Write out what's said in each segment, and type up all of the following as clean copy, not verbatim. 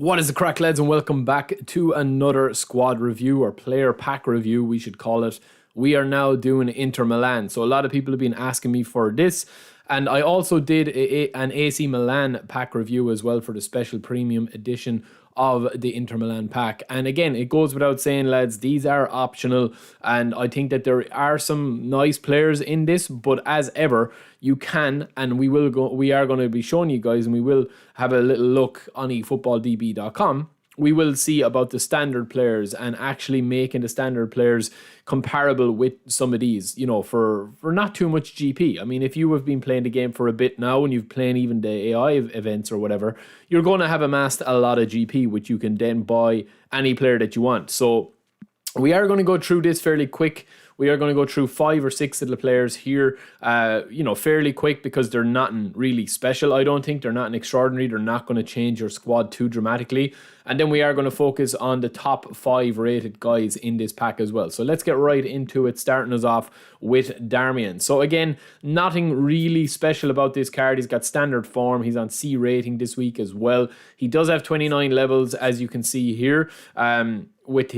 What is the crack, lads, and welcome back to another squad review, or player pack review, we should call it. We are now doing Inter Milan. So a lot of people have been asking me for this. And I also did an AC Milan pack review as well for the special premium edition of the Inter Milan pack. And again, it goes without saying, lads, these are optional. And I think that there are some nice players in this. But as ever, you can, and we are going to be showing you guys, and we will have a little look on eFootballDB.com. We will see about the standard players and actually making the standard players comparable with some of these, you know, for not too much GP. I mean, if you have been playing the game for a bit now and you've played even the AI events or whatever, you're going to have amassed a lot of GP, which you can then buy any player that you want. So we are going to go through this fairly quick. We are going to go through 5 or 6 of the players here, fairly quick, because they're nothing really special. I don't think they're nothing extraordinary. They're not going to change your squad too dramatically. And then we are going to focus on the top 5 rated guys in this pack as well. So let's get right into it, starting us off with Darmian. So again, nothing really special about this card. He's got standard form. He's on C rating this week as well. He does have 29 levels, as you can see here. With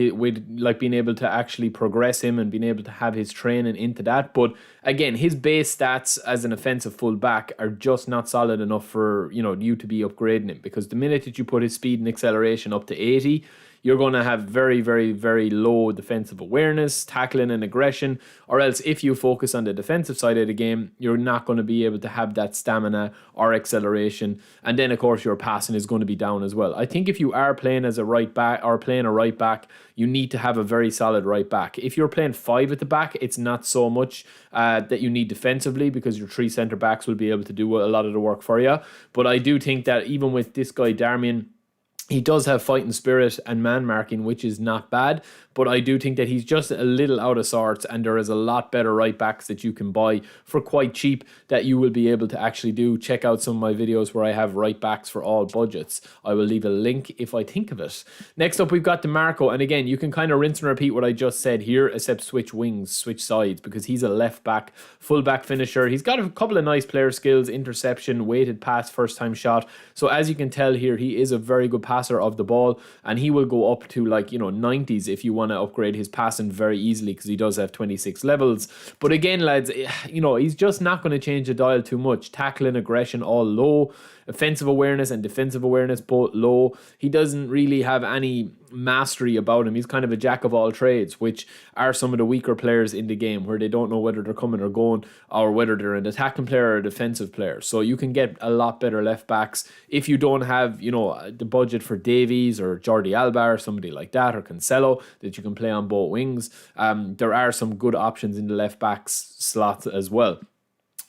like being able to actually progress him and being able to have his training into that. But again, his base stats as an offensive fullback are just not solid enough for you to be upgrading him, because the minute that you put his speed and acceleration up to 80, you're going to have very, very, very low defensive awareness, tackling and aggression, or else if you focus on the defensive side of the game, you're not going to be able to have that stamina or acceleration. And then, of course, your passing is going to be down as well. I think if you are playing as a right back or playing a right back, you need to have a very solid right back. If you're playing 5 at the back, it's not so much that you need defensively, because your 3 centre backs will be able to do a lot of the work for you. But I do think that even with this guy, Darmian, he does have fighting spirit and man marking, which is not bad, but I do think that he's just a little out of sorts, and there is a lot better right backs that you can buy for quite cheap that you will be able to actually do. Check out some of my videos where I have right backs for all budgets. I will leave a link if I think of it. Next up, we've got DeMarco, and again, you can kind of rinse and repeat what I just said here, except switch wings, switch sides, because he's a left back, full back finisher. He's got a couple of nice player skills, interception, weighted pass, first time shot. So as you can tell here, he is a very good passer of the ball, and he will go up to 90s if you want to upgrade his passing very easily, because he does have 26 levels. But again, lads, he's just not going to change the dial too much. Tackling, aggression, all low. Offensive awareness and defensive awareness, both low. He doesn't really have any mastery about him. He's kind of a jack of all trades, which are some of the weaker players in the game, where they don't know whether they're coming or going, or whether they're an attacking player or a defensive player. So you can get a lot better left backs if you don't have the budget for Davies or Jordi Alba or somebody like that, or Cancelo, that you can play on both wings. There are some good options in the left backs slot as well.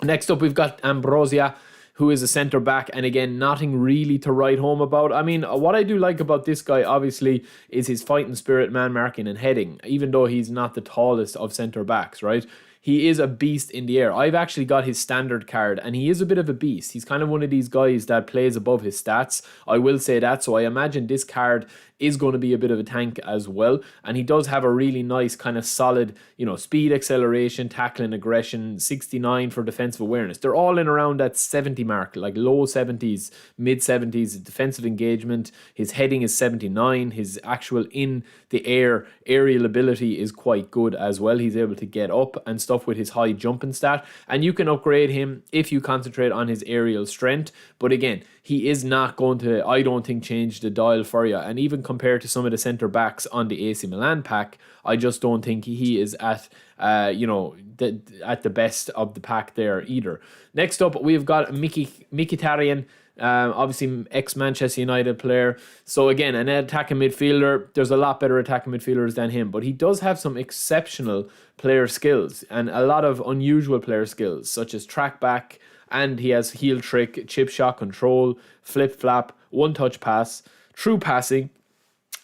Next up, we've got Ambrosia, who is a centre back, and again, nothing really to write home about. I mean, what I do like about this guy, obviously, is his fighting spirit, man marking, and heading, even though he's not the tallest of centre backs, right? He is a beast in the air. I've actually got his standard card, and he is a bit of a beast. He's kind of one of these guys that plays above his stats. I will say that. So I imagine this card is going to be a bit of a tank as well. And he does have a really nice kind of solid, speed, acceleration, tackling, aggression, 69 for defensive awareness. They're all in around that 70 mark, like low 70s, mid 70s, defensive engagement. His heading is 79. His actual in the air aerial ability is quite good as well. He's able to get up and stuff with his high jumping stat. And you can upgrade him if you concentrate on his aerial strength. But again, he is not going to, I don't think, change the dial for you. And even compared to some of the centre backs on the AC Milan pack, I just don't think he is at at the best of the pack there either. Next up, we've got Mkhitaryan, obviously ex-Manchester United player. So again, an attacking midfielder. There's a lot better attacking midfielders than him, but he does have some exceptional player skills and a lot of unusual player skills, such as track back, and he has heel trick, chip shot control, flip flap, one touch pass, true passing.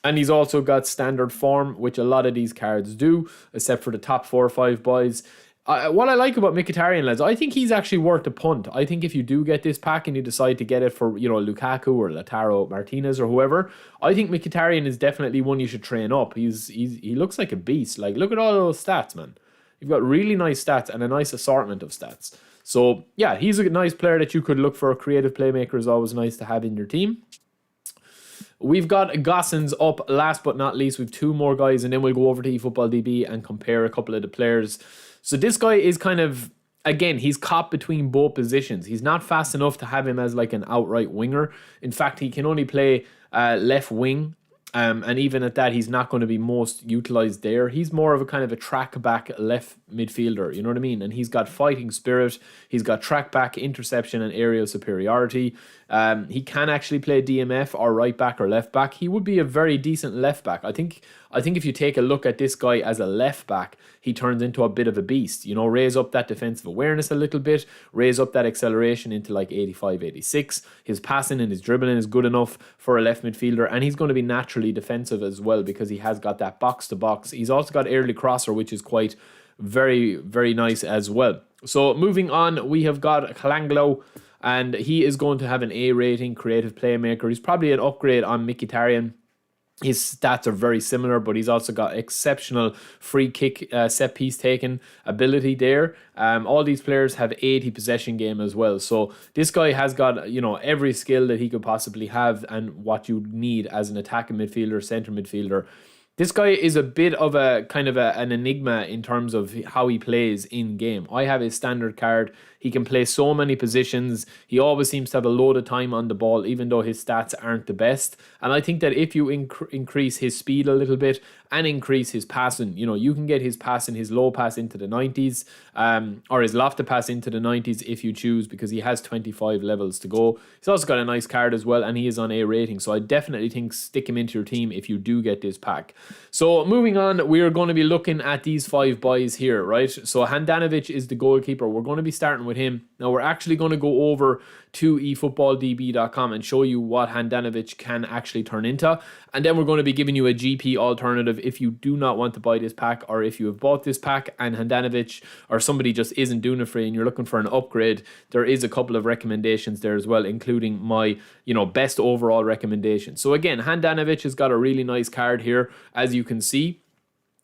And he's also got standard form, which a lot of these cards do, except for the top 4 or 5 boys. What I like about Mkhitaryan, lads, I think he's actually worth a punt. I think if you do get this pack and you decide to get it for, Lukaku or Lautaro Martinez or whoever, I think Mkhitaryan is definitely one you should train up. He looks like a beast. Like, look at all those stats, man. You've got really nice stats and a nice assortment of stats. So, yeah, he's a nice player that you could look for. A creative playmaker is always nice to have in your team. We've got Gossens up last but not least. We've two more guys, and then we'll go over to eFootball DB and compare a couple of the players. So this guy is kind of, again, he's caught between both positions. He's not fast enough to have him as like an outright winger. In fact, he can only play left wing. And even at that, he's not going to be most utilized there. He's more of a kind of a track back left midfielder, you know what I mean? And he's got fighting spirit. He's got track back, interception, and aerial superiority. He can actually play DMF or right back or left back. He would be a very decent left back. I think if you take a look at this guy as a left back, he turns into a bit of a beast. You know, raise up that defensive awareness a little bit, raise up that acceleration into like 85, 86. His passing and his dribbling is good enough for a left midfielder, and he's going to be naturally defensive as well because he has got that box to box. He's also got early crosser, which is quite very, very nice as well. So moving on, we have got Kalanglo, and he is going to have an A rating, creative playmaker. He's probably an upgrade on Mkhitaryan. His stats are very similar, but he's also got exceptional free kick, set piece taking ability there. All these players have 80 possession game as well. So this guy has got, you know, every skill that he could possibly have and what you need as an attacking midfielder, centre midfielder. This guy is a bit of a kind of an enigma in terms of how he plays in game. I have his standard card. He can play so many positions. He always seems to have a load of time on the ball, even though his stats aren't the best. And I think that if you increase his speed a little bit and increase his passing, you know, you can get his passing, his low pass into the 90s, or his lofted pass into the 90s if you choose, because he has 25 levels to go. He's also got a nice card as well, and he is on A rating. So I definitely think stick him into your team if you do get this pack. So moving on, we are going to be looking at these 5 buys here, right? So Handanovic is the goalkeeper. We're going to be starting with him. Now we're actually going to go over to eFootballDB.com and show you what Handanovic can actually turn into. And then we're going to be giving you a GP alternative if you do not want to buy this pack, or if you have bought this pack and Handanovic or somebody just isn't doing it for you and you're looking for an upgrade. There is a couple of recommendations there as well, including my, you know, best overall recommendation. So again, Handanovic has got a really nice card here, as you can see.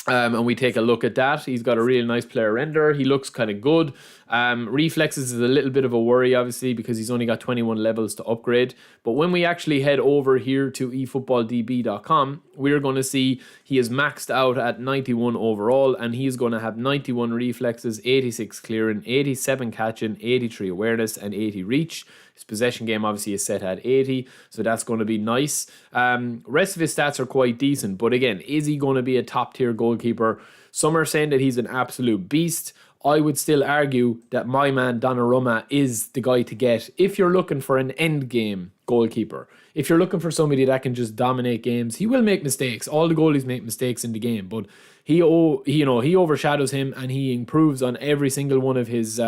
And we take a look at that. He's got a really nice player render. He looks kind of good. Reflexes is a little bit of a worry, obviously, because he's only got 21 levels to upgrade. But when we actually head over here to eFootballDB.com, we're going to see he is maxed out at 91 overall, and he's going to have 91 reflexes, 86 clearing, 87 catching, 83 awareness, and 80 reach. His possession game obviously is set at 80, so that's going to be nice. Rest of his stats are quite decent, but again, is he going to be a top tier goalkeeper? Some are saying that he's an absolute beast. I would still argue that my man Donnarumma is the guy to get if you're looking for an end game goalkeeper. If you're looking for somebody that can just dominate games, he will make mistakes. All the goalies make mistakes in the game, but he overshadows him, and he improves on every single one of his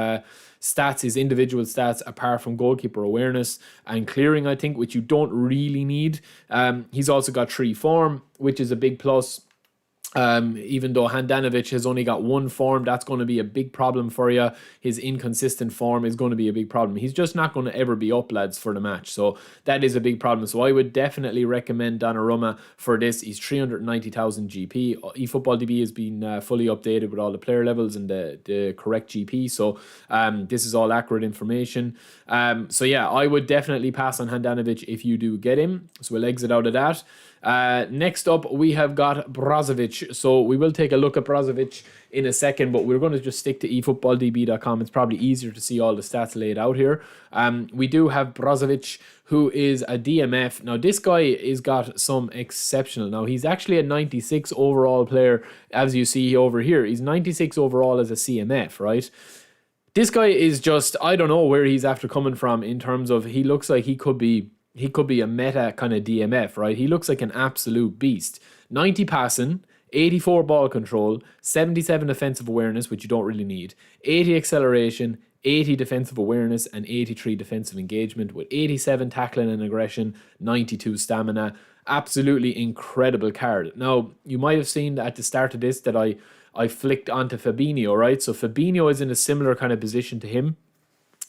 stats, his individual stats, apart from goalkeeper awareness and clearing, I think, which you don't really need. He's also got 3 form, which is a big plus. Even though Handanovic has only got 1 form, that's going to be a big problem for you. His inconsistent form is going to be a big problem. He's just not going to ever be up, lads, for the match. So that is a big problem. So I would definitely recommend Donnarumma for this. He's 390,000 GP. eFootballDB has been fully updated with all the player levels and the correct GP. So this is all accurate information. So yeah, I would definitely pass on Handanovic if you do get him. So we'll exit out of that. Next up, we have got Brozovic. So we will take a look at Brozovic in a second, but we're going to just stick to eFootballDB.com. It's probably easier to see all the stats laid out here. We do have Brozovic, who is a DMF. Now, this guy is got some exceptional. Now, he's actually a 96 overall player, as you see over here. He's 96 overall as a CMF, right? This guy is just, I don't know where he's after coming from in terms of, he looks like he could be a meta kind of DMF, right? He looks like an absolute beast. 90 passing, 84 ball control, 77 defensive awareness, which you don't really need, 80 acceleration, 80 defensive awareness, and 83 defensive engagement, with 87 tackling and aggression, 92 stamina. Absolutely incredible card. Now, you might have seen at the start of this that I flicked onto Fabinho, right? So Fabinho is in a similar kind of position to him.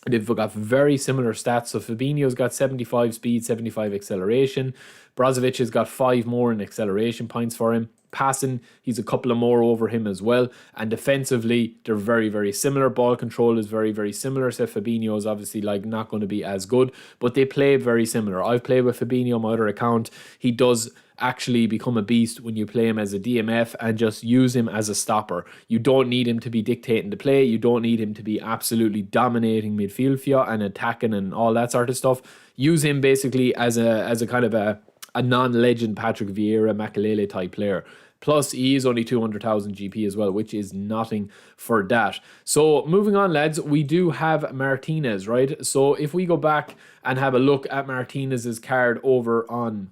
They've got very similar stats. So Fabinho's got 75 speed, 75 acceleration. Brozovic has got 5 more in acceleration points for him. Passing, he's a couple of more over him as well. And defensively, they're very, very similar. Ball control is very, very similar. So Fabinho is obviously like not going to be as good, but they play very similar. I've played with Fabinho on my other account. He does actually become a beast when you play him as a DMF and just use him as a stopper. You don't need him to be dictating the play. You don't need him to be absolutely dominating midfield for you and attacking and all that sort of stuff. Use him basically as a kind of a non-legend Patrick Vieira, Makelele type player. Plus, he is only 200,000 GP as well, which is nothing for that. So, moving on, lads, we do have Martinez, right? So, if we go back and have a look at Martinez's card over on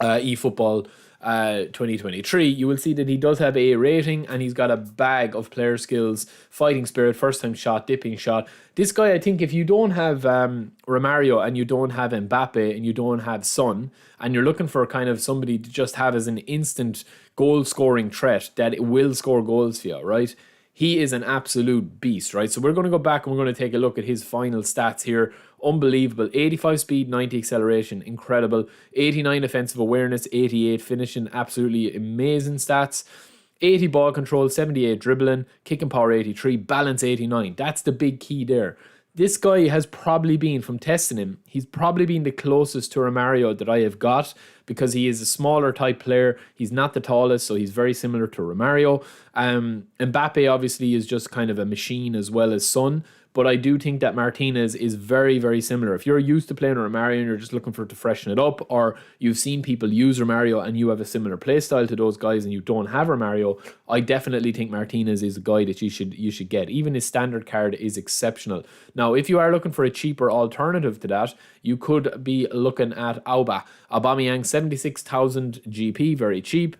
eFootball 2023, you will see that he does have a rating and he's got a bag of player skills, fighting spirit, first time shot, dipping shot. This guy, I think if you don't have Romario and you don't have Mbappe and you don't have Son and you're looking for kind of somebody to just have as an instant goal scoring threat that it will score goals for you, right? He is an absolute beast, right? So we're going to go back and we're going to take a look at his final stats here. Unbelievable. 85 speed, 90 acceleration. Incredible. 89 offensive awareness, 88 finishing. Absolutely amazing stats. 80 ball control, 78 dribbling, kicking power 83, balance 89. That's the big key there. This guy has probably been, from testing him, he's probably been the closest to Romario that I have got because he is a smaller type player. He's not the tallest, so he's very similar to Romario. Mbappe obviously is just kind of a machine as well as Son. But I do think that Martinez is very, very similar. If you're used to playing Romario and you're just looking for it to freshen it up, or you've seen people use Romario and you have a similar play style to those guys and you don't have Romario, I definitely think Martinez is a guy that you should get. Even his standard card is exceptional. Now, if you are looking for a cheaper alternative to that, you could be looking at Aubameyang, 76,000 GP, very cheap.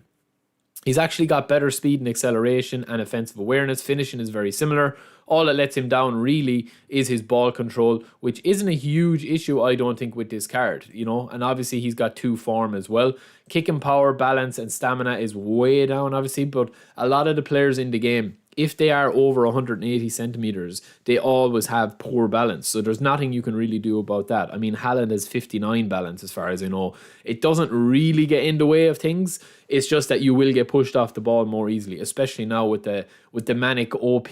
He's actually got better speed and acceleration and offensive awareness. Finishing is very similar. All that lets him down really is his ball control, which isn't a huge issue, I don't think, with this card, you know. And obviously he's got 2 form as well. Kicking power, balance and stamina is way down, obviously. But a lot of the players in the game, if they are over 180 centimeters, they always have poor balance. So there's nothing you can really do about that. I mean, Haaland has 59 balance as far as I know. It doesn't really get in the way of things. It's just that you will get pushed off the ball more easily, especially now with the manic OP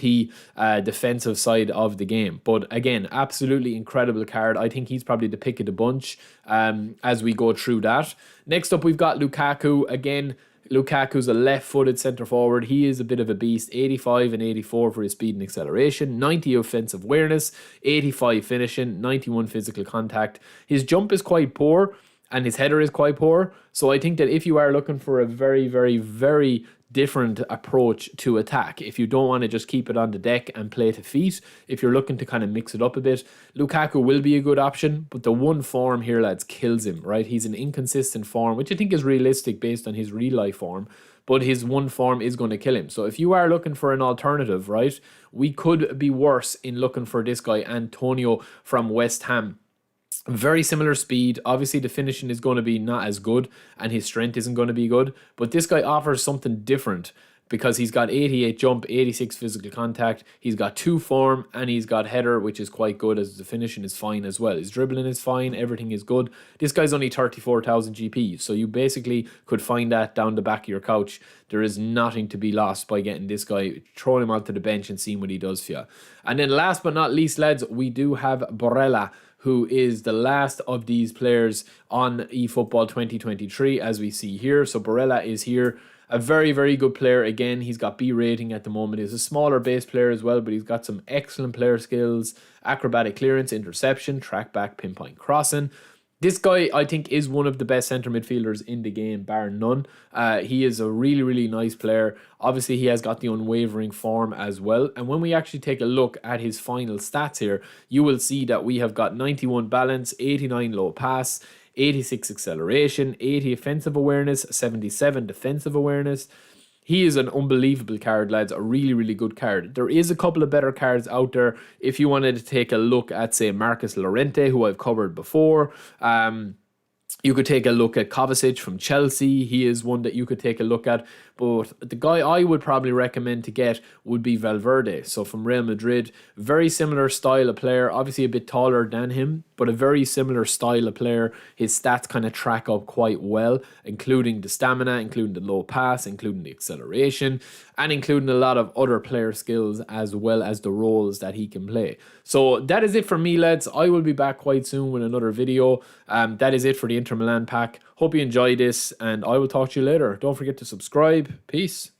defensive side of the game. But again, absolutely incredible card. I think he's probably the pick of the bunch as we go through that. Next up, we've got Lukaku. Again, Lukaku's a left-footed centre-forward. He is a bit of a beast. 85 and 84 for his speed and acceleration. 90 offensive awareness. 85 finishing. 91 physical contact. His jump is quite poor and his header is quite poor. So I think that if you are looking for a very, very, very different approach to attack, if you don't want to just keep it on the deck and play to feet, if you're looking to kind of mix it up a bit, Lukaku will be a good option. But the one form here, lads, kills him, right? He's an inconsistent form, which I think is realistic based on his real life form, but his one form is going to kill him. So if you are looking for an alternative, right, we could be worse in looking for this guy, Antonio from West Ham. Very similar speed. Obviously, the finishing is going to be not as good and his strength isn't going to be good. But this guy offers something different because he's got 88 jump, 86 physical contact. He's got 2 form and he's got header, which is quite good as the finishing is fine as well. His dribbling is fine. Everything is good. This guy's only 34,000 GP. So you basically could find that down the back of your couch. There is nothing to be lost by getting this guy, throwing him onto the bench and seeing what he does for you. And then last but not least, lads, we do have Barella, who is the last of these players on eFootball 2023, as we see here. So Barella is here. A very, very good player. Again, he's got B rating at the moment. He's a smaller base player as well, but he's got some excellent player skills. Acrobatic clearance, interception, track back, pinpoint crossing. This guy, I think, is one of the best centre midfielders in the game, bar none. He is a really, really nice player. Obviously, he has got the unwavering form as well. And when we actually take a look at his final stats here, you will see that we have got 91 balance, 89 low pass, 86 acceleration, 80 offensive awareness, 77 defensive awareness. He is an unbelievable card, lads. A really, really good card. There is a couple of better cards out there. If you wanted to take a look at, say, Marcus Llorente, who I've covered before. You could take a look at Kovacic from Chelsea. He is one that you could take a look at. but the guy I would probably recommend to get would be Valverde. So from Real Madrid, very similar style of player, obviously a bit taller than him, but a very similar style of player. His stats kind of track up quite well, including the stamina, including the low pass, including the acceleration, and including a lot of other player skills as well as the roles that he can play. So that is it for me, lads. I will be back quite soon with another video. That is it for the Inter Milan pack. Hope you enjoyed this, and I will talk to you later. Don't forget to subscribe. Peace.